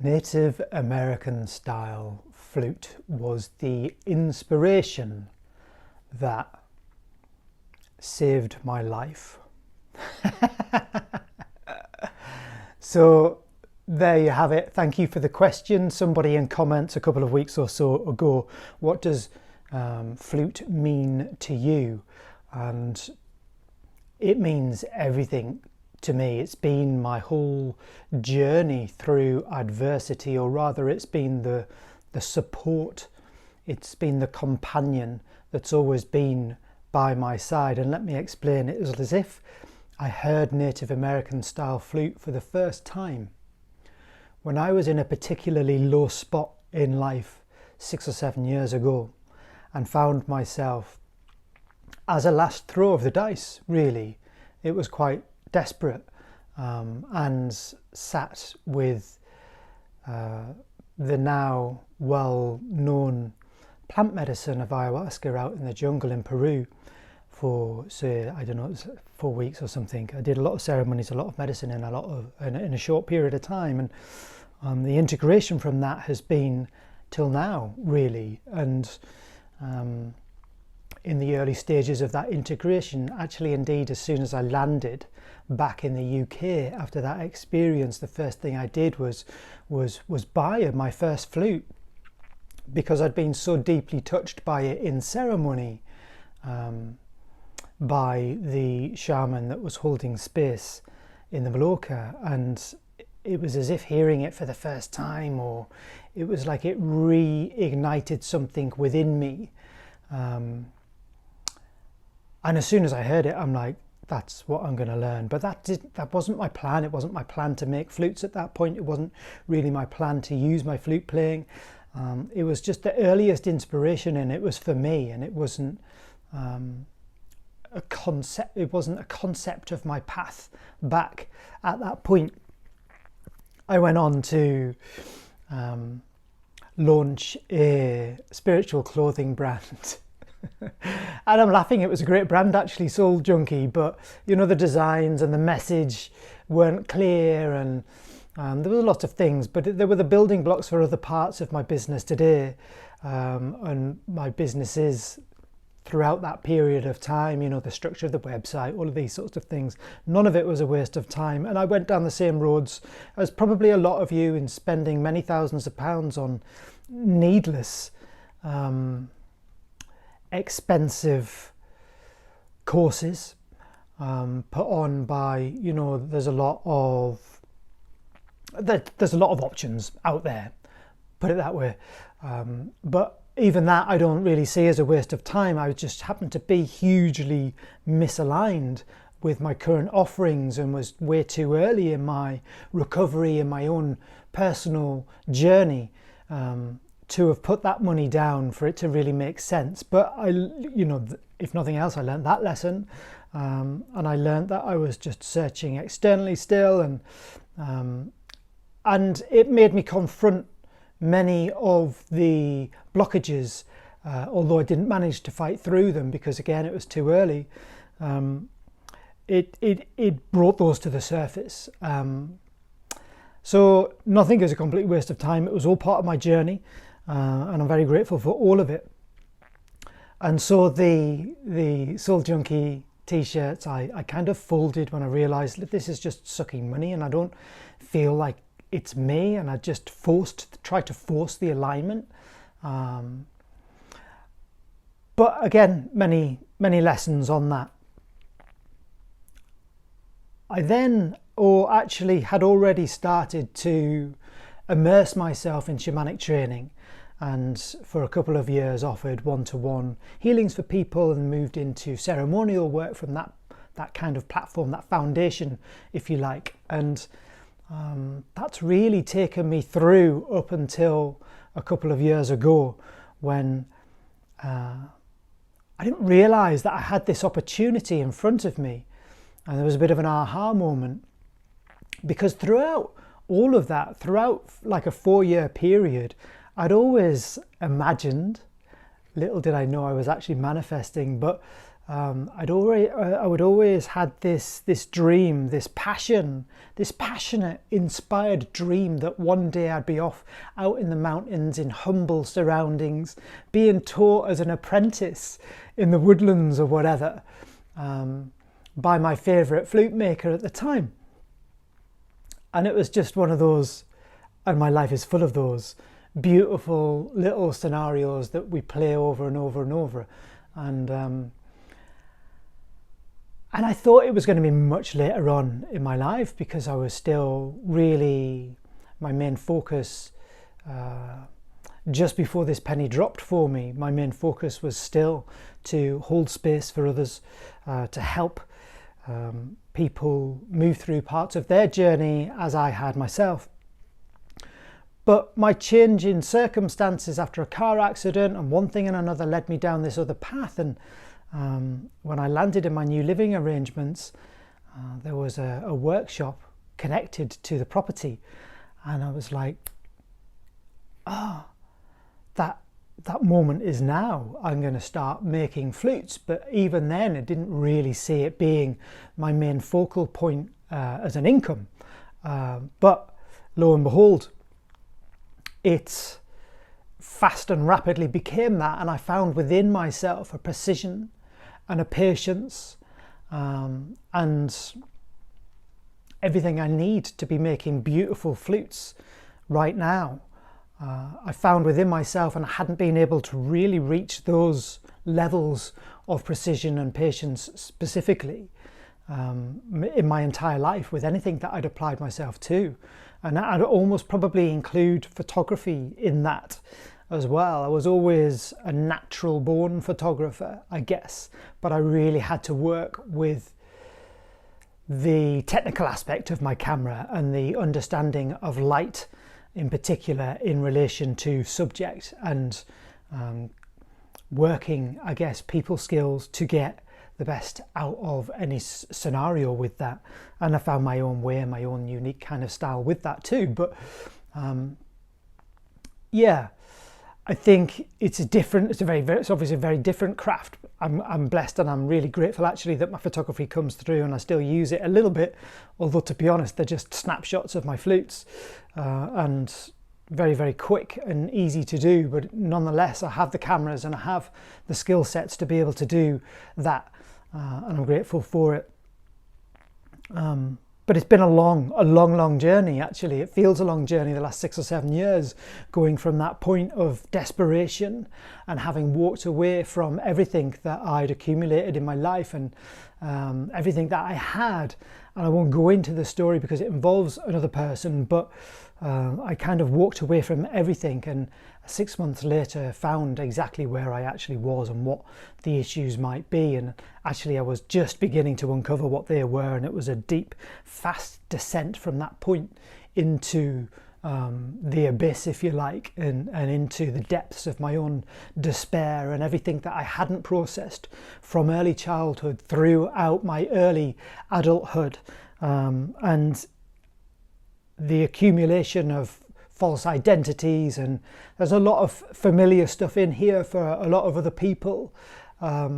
Native American style flute was the inspiration that saved my life. So there you have it. Thank you for the question. Somebody in comments a couple of weeks or so ago, what does flute mean to you? And it means everything to me. It's been my whole journey through adversity, or rather it's been the support, it's been the companion that's always been by my side. And let me explain, it was as if I heard Native American style flute for the first time when I was in a particularly low spot in life 6 or 7 years ago, and found myself as a last throw of the dice, really. It was quite desperate, and sat with the now well-known plant medicine of ayahuasca out in the jungle in Peru for, say, I don't know, it was 4 weeks or something. I did a lot of ceremonies, a lot of medicine in a short period of time, and the integration from that has been till now, really. And in the early stages of that integration, actually, indeed, as soon as I landed back in the UK after that experience, the first thing I did was buy my first flute, because I'd been so deeply touched by it in ceremony, by the shaman that was holding space in the Miloka, and it was as if hearing it for the first time, or it was like it reignited something within me. And as soon as I heard it, I'm like, that's what I'm going to learn. But that wasn't my plan. It wasn't my plan to make flutes at that point. It wasn't really my plan to use my flute playing. It was just the earliest inspiration, and it was for me, and it wasn't a concept. It wasn't a concept of my path back at that point. I went on to launch a spiritual clothing brand. And I'm laughing, it was a great brand actually, Soul Junkie, but you know, the designs and the message weren't clear, and there were a lot of things, but there were the building blocks for other parts of my business today, and my businesses throughout that period of time, you know, the structure of the website, all of these sorts of things. None of it was a waste of time, and I went down the same roads as probably a lot of you in spending many thousands of pounds on needless expensive courses put on by, you know, there's a lot of options out there, put it that way, but even that I don't really see as a waste of time. I just happened to be hugely misaligned with my current offerings, and was way too early in my recovery, in my own personal journey, to have put that money down for it to really make sense. But you know, if nothing else, I learned that lesson, and I learned that I was just searching externally still, and it made me confront many of the blockages, although I didn't manage to fight through them, because again, it was too early. It brought those to the surface. So nothing is a complete waste of time. It was all part of my journey. And I'm very grateful for all of it. And so the Soul Junkie t-shirts, I kind of folded when I realised that this is just sucking money, and I don't feel like it's me, and I just tried to force the alignment. But again, many lessons on that. I then, or actually had already started to immerse myself in shamanic training, and for a couple of years offered one-to-one healings for people, and moved into ceremonial work from that kind of platform, that foundation, if you like. And that's really taken me through up until a couple of years ago, when I didn't realise that I had this opportunity in front of me, and there was a bit of an aha moment, because throughout all of that, throughout like a 4-year period, I'd always imagined little did I know I was actually manifesting. But I would always had this dream, this passionate, inspired dream that one day I'd be off out in the mountains in humble surroundings, being taught as an apprentice in the woodlands or whatever, by my favourite flute maker at the time. And it was just one of those, and my life is full of those beautiful little scenarios that we play over and over and over. And I thought it was going to be much later on in my life, because I was still really, my main focus, just before this penny dropped for me, my main focus was still to hold space for others, to help people move through parts of their journey as I had myself. But my change in circumstances after a car accident and one thing and another led me down this other path. And when I landed in my new living arrangements, there was a workshop connected to the property, and I was like, that moment is now. I'm going to start making flutes. But even then, I didn't really see it being my main focal point as an income. But lo and behold, it fast and rapidly became that, and I found within myself a precision and a patience and everything I need to be making beautiful flutes right now. I found within myself, and I hadn't been able to really reach those levels of precision and patience specifically in my entire life with anything that I'd applied myself to. And I'd almost probably include photography in that as well. I was always a natural born photographer, I guess, but I really had to work with the technical aspect of my camera and the understanding of light in particular in relation to subject, and working, I guess, people skills to get the best out of any scenario with that. And I found my own way, my own unique kind of style with that too. But yeah, I think it's obviously a very different craft. I'm blessed, and I'm really grateful actually that my photography comes through, and I still use it a little bit, although to be honest, they're just snapshots of my flutes, and very, very quick and easy to do. But nonetheless, I have the cameras and I have the skill sets to be able to do that, and I'm grateful for it. But it's been a long journey, actually. It feels a long journey, the last 6 or 7 years, going from that point of desperation and having walked away from everything that I'd accumulated in my life and everything that I had. And I won't go into the story because it involves another person, but I kind of walked away from everything, and 6 months later found exactly where I actually was and what the issues might be. And actually I was just beginning to uncover what they were, and it was a deep, fast descent from that point into the abyss, if you like, and into the depths of my own despair and everything that I hadn't processed from early childhood throughout my early adulthood, and the accumulation of false identities. And there's a lot of familiar stuff in here for a lot of other people, but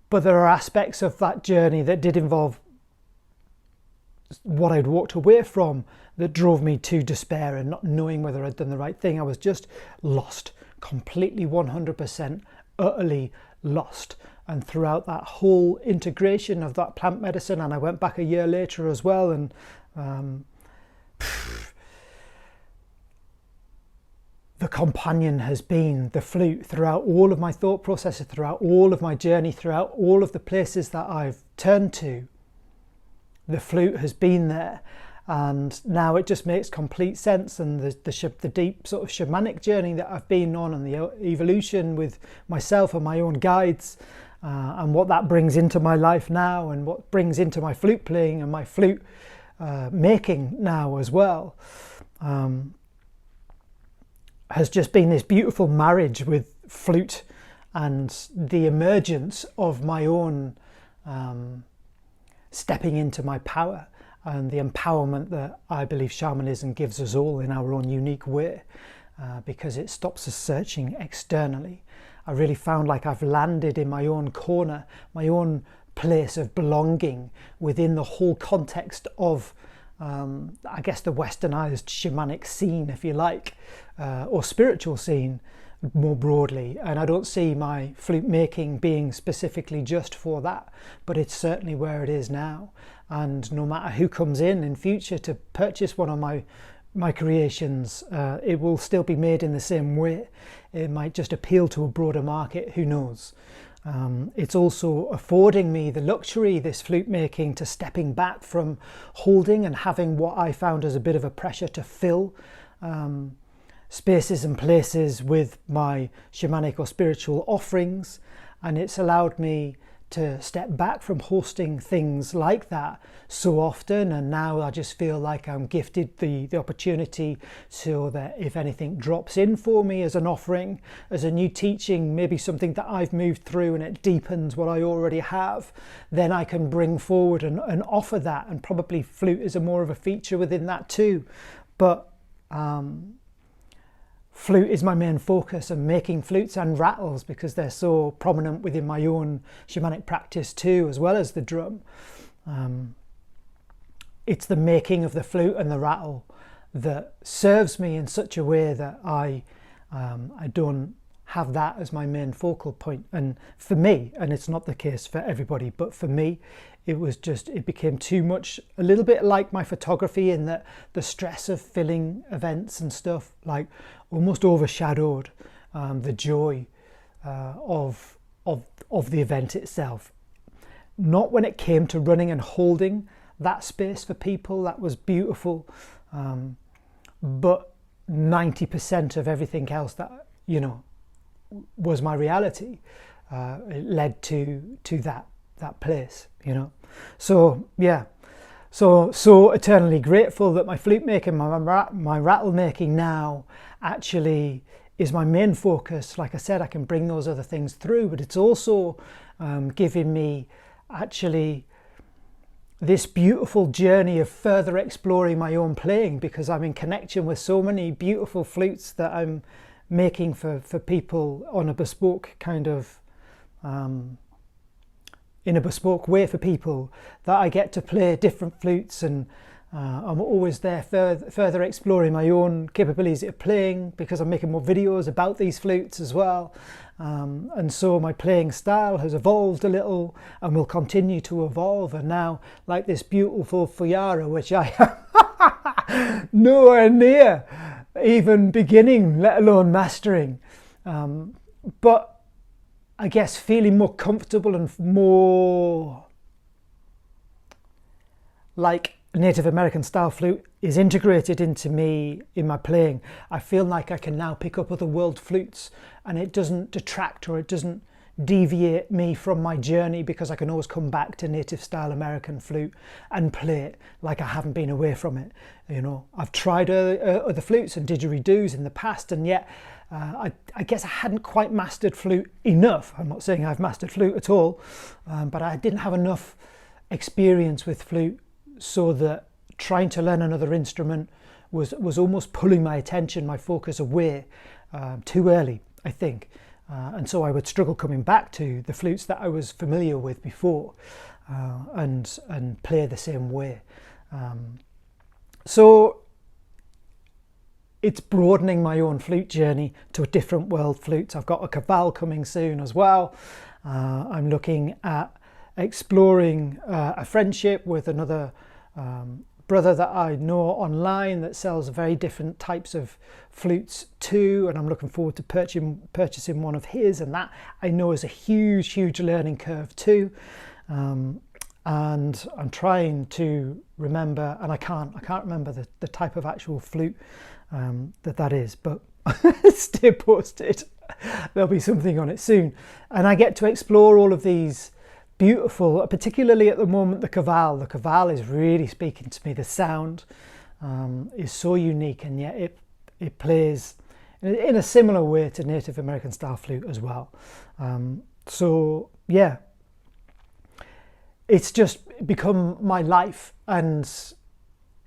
there are aspects of that journey that did involve what I'd walked away from that drove me to despair and not knowing whether I'd done the right thing. I was just lost, completely 100% utterly lost. And throughout that whole integration of that plant medicine, and I went back a year later as well, and the companion has been the flute throughout all of my thought processes, throughout all of my journey, throughout all of the places that I've turned to. The flute has been there, and now it just makes complete sense. And the deep sort of shamanic journey that I've been on, and the evolution with myself and my own guides, and what that brings into my life now, and what brings into my flute playing and my flute making now as well, has just been this beautiful marriage with flute and the emergence of my own stepping into my power and the empowerment that I believe shamanism gives us all in our own unique way. because it stops us searching externally. I really found like I've landed in my own corner, my own place of belonging within the whole context of I guess the westernized shamanic scene, if you like, or spiritual scene more broadly. And I don't see my flute making being specifically just for that, but it's certainly where it is now. And no matter who comes in future to purchase one of my creations, it will still be made in the same way. It might just appeal to a broader market, who knows. It's also affording me the luxury, this flute making, to stepping back from holding and having what I found as a bit of a pressure to fill spaces and places with my shamanic or spiritual offerings. And it's allowed me to step back from hosting things like that so often, and now I just feel like I'm gifted the opportunity, so that if anything drops in for me as an offering, as a new teaching, maybe something that I've moved through and it deepens what I already have, then I can bring forward and offer that. And probably flute is a more of a feature within that too, but flute is my main focus, and making flutes and rattles, because they're so prominent within my own shamanic practice too, as well as the drum. It's the making of the flute and the rattle that serves me in such a way that I don't have that as my main focal point. And for me, and it's not the case for everybody, but for me, it became too much, a little bit like my photography, in that the stress of filling events and stuff like almost overshadowed the joy of the event itself. Not when it came to running and holding that space for people. That was beautiful, but 90% of everything else that was my reality, it led to that place, so yeah, so eternally grateful that my flute making, my rattle making now actually is my main focus. Like I said, I can bring those other things through, but it's also giving me actually this beautiful journey of further exploring my own playing, because I'm in connection with so many beautiful flutes that I'm making for people on a bespoke kind of in a bespoke way for people, that I get to play different flutes, and I'm always there further exploring my own capabilities of playing, because I'm making more videos about these flutes as well, and so my playing style has evolved a little and will continue to evolve. And now, like this beautiful Fuyara, which I am nowhere near even beginning, let alone mastering, but I guess feeling more comfortable and more like Native American style flute is integrated into me in my playing. I feel like I can now pick up other world flutes, and it doesn't detract or it doesn't deviate me from my journey, because I can always come back to native style American flute and play it like I haven't been away from it. I've tried other flutes and didgeridoos in the past, and yet I guess I hadn't quite mastered flute enough. I'm not saying I've mastered flute at all, but I didn't have enough experience with flute, so that trying to learn another instrument was almost pulling my attention, my focus away too early, I think. And so I would struggle coming back to the flutes that I was familiar with before, and play the same way. So it's broadening my own flute journey to a different world flutes. I've got a cabal coming soon as well. I'm looking at exploring a friendship with another brother that I know online that sells very different types of flutes too, and I'm looking forward to purchasing one of his, and that I know is a huge learning curve too. And I'm trying to remember, and I can't remember the type of actual flute that is, but stay posted. There'll be something on it soon, and I get to explore all of these beautiful, particularly at the moment, the cavale. The cavale is really speaking to me. The sound is so unique, and yet it plays in a similar way to Native American style flute as well. So yeah, it's just become my life, and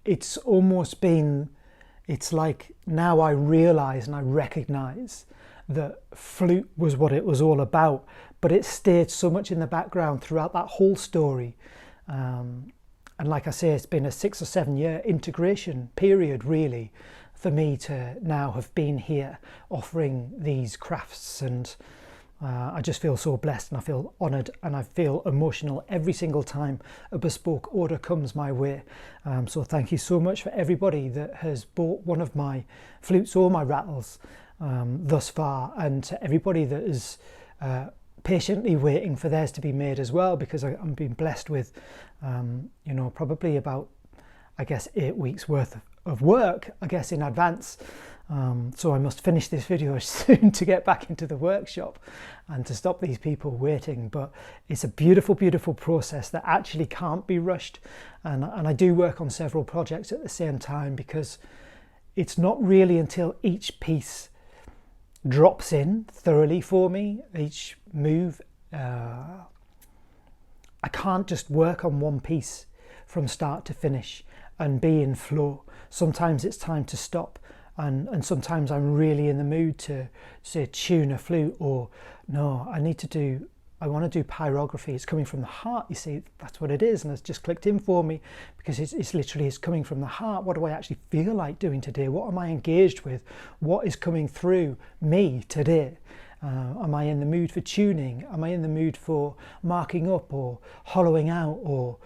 it's almost been, it's like now I realise and I recognise that flute was what it was all about, but it stayed so much in the background throughout that whole story. And like I say, it's been a 6 or 7 year integration period really for me to now have been here offering these crafts, and I just feel so blessed and I feel honoured and I feel emotional every single time a bespoke order comes my way. So thank you so much for everybody that has bought one of my flutes or my rattles thus far, and to everybody that is patiently waiting for theirs to be made as well, because I'm being blessed with you know, probably about, I guess, 8 weeks worth of work, I guess, in advance. So I must finish this video soon to get back into the workshop and to stop these people waiting. But it's a beautiful, beautiful process that actually can't be rushed. And I do work on several projects at the same time, because it's not really until each piece drops in thoroughly for me, each move. I can't just work on one piece from start to finish and be in flow. Sometimes it's time to stop. And sometimes I'm really in the mood to, say, tune a flute, or no, I want to do pyrography. It's coming from the heart, you see, that's what it is. And it's just clicked in for me, because it's literally, it's coming from the heart. What do I actually feel like doing today? What am I engaged with? What is coming through me today? Am I in the mood for tuning? Am I in the mood for marking up or hollowing out, or,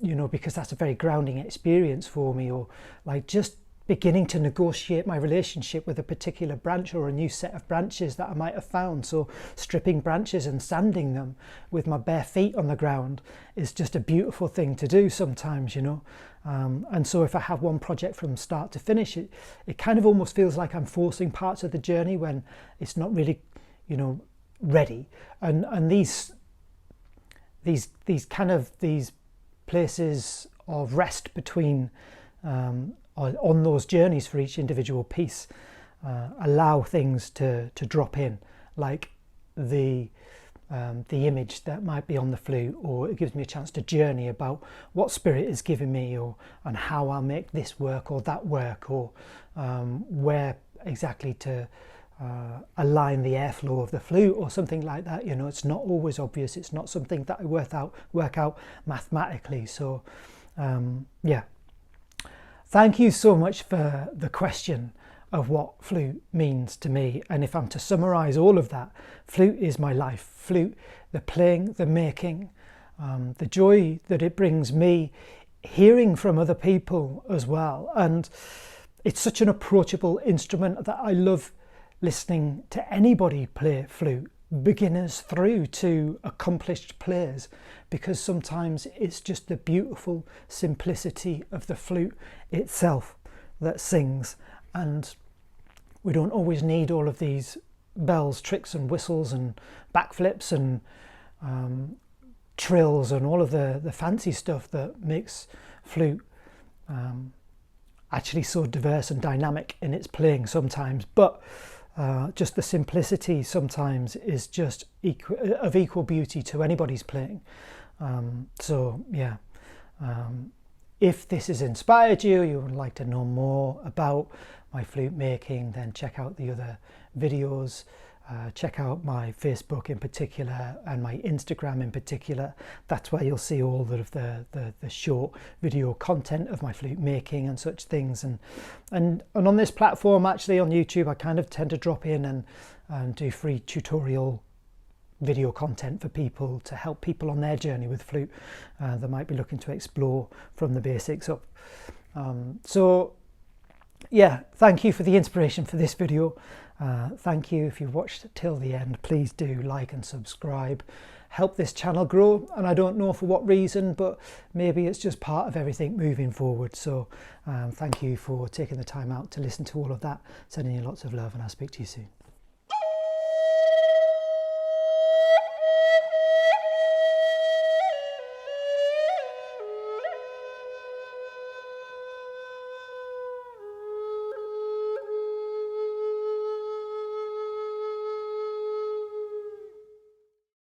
you know, because that's a very grounding experience for me, or like just beginning to negotiate my relationship with a particular branch or a new set of branches that I might have found. So stripping branches and sanding them with my bare feet on the ground is just a beautiful thing to do sometimes, you know. And so if I have one project from start to finish, it kind of almost feels like I'm forcing parts of the journey when it's not really, you know, ready. And these places of rest between on those journeys for each individual piece allow things to drop in, like the image that might be on the flute, or it gives me a chance to journey about what spirit is giving me, or and how I'll make this work or that work, or where exactly to align the airflow of the flute or something like that. You know, it's not always obvious. It's not something that I work out mathematically. So yeah. Thank you so much for the question of what flute means to me. And if I'm to summarise all of that, flute is my life. Flute, the playing, the making, the joy that it brings me, hearing from other people as well. And it's such an approachable instrument that I love listening to anybody play flute, beginners through to accomplished players, because sometimes it's just the beautiful simplicity of the flute itself that sings, and we don't always need all of these bells, tricks and whistles and backflips and trills and all of the fancy stuff that makes flute actually so diverse and dynamic in its playing sometimes. But just the simplicity sometimes is just of equal beauty to anybody's playing. So yeah, if this has inspired you, you would like to know more about my flute making, then check out the other videos. Check out my Facebook in particular and my Instagram in particular. That's where you'll see all of the short video content of my flute making and such things. And on this platform, actually on YouTube, I kind of tend to drop in and do free tutorial video content for people to help people on their journey with flute that might be looking to explore from the basics up. So yeah, thank you for the inspiration for this video. Thank you. If you've watched till the end, please do like and subscribe. Help this channel grow, and I don't know for what reason, but maybe it's just part of everything moving forward. So thank you for taking the time out to listen to all of that. Sending you lots of love, and I'll speak to you soon.